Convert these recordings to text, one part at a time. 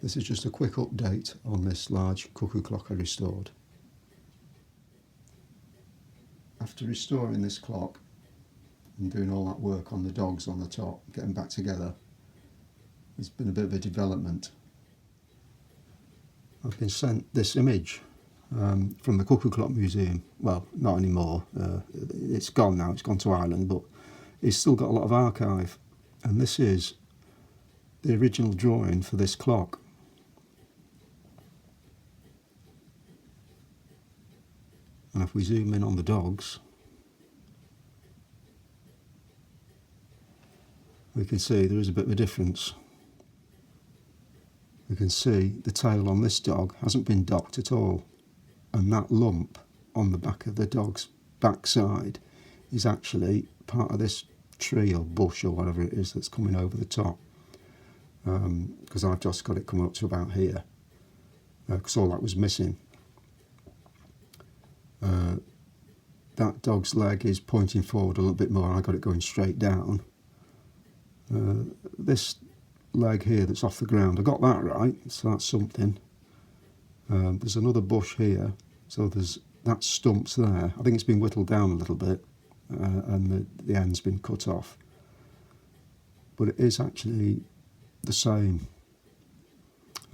This is just a quick update on this large cuckoo clock I restored. After restoring this clock and doing all that work on the dogs on the top, getting back together, there's been a bit of a development. I've been sent this image from the Cuckoo Clock Museum. Well, not anymore, it's gone now, it's gone to Ireland, but it's still got a lot of archive. And this is the original drawing for this clock. And if we zoom in on the dogs, we can see there is a bit of a difference. We can see the tail on this dog hasn't been docked at all, and that lump on the back of the dog's backside is actually part of this tree or bush or whatever it is that's coming over the top, because I've just got it coming up to about here, because all that was missing. That dog's leg is pointing forward a little bit more. I got it going straight down. This leg here that's off the ground, I got that right, so that's something. There's another bush here, so that stump's there. I think it's been whittled down a little bit, and the end's been cut off. But it is actually the same.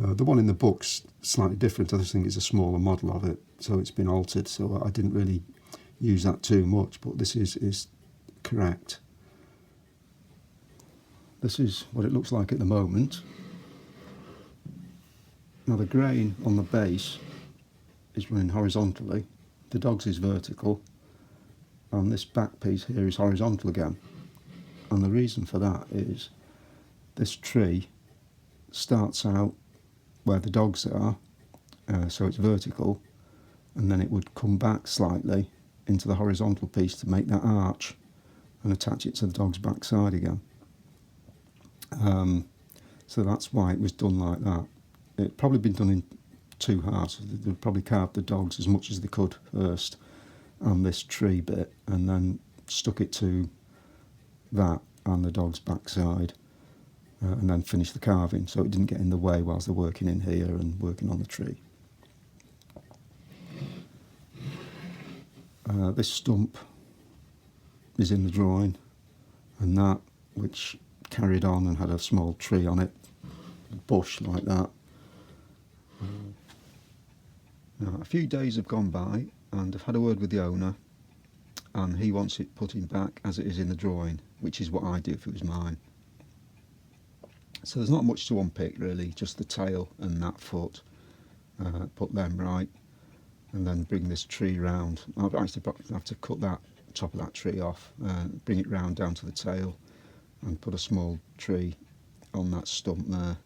The one in the book's slightly different. I just think it's a smaller model of it, so it's been altered, so I didn't really use that too much, but this is correct. This is what it looks like at the moment. Now the grain on the base is running horizontally, the dog's is vertical, and this back piece here is horizontal again. And the reason for that is this tree starts out where the dogs are, so it's vertical, and then it would come back slightly into the horizontal piece to make that arch and attach it to the dog's backside again. So that's why it was done like that. It'd probably been done in two halves. They'd probably carved the dogs as much as they could first and this tree bit, and then stuck it to that and the dog's backside, and then finished the carving so it didn't get in the way whilst they're working in here and working on the tree. This stump is in the drawing, and that, which carried on and had a small tree on it, a bush like that. Now, a few days have gone by and I've had a word with the owner, and he wants it putting back as it is in the drawing, which is what I'd do if it was mine. So there's not much to unpick really, just the tail and that foot. Put them right, and then bring this tree round. I'll actually have to cut that top of that tree off, bring it round down to the tail, and put a small tree on that stump there,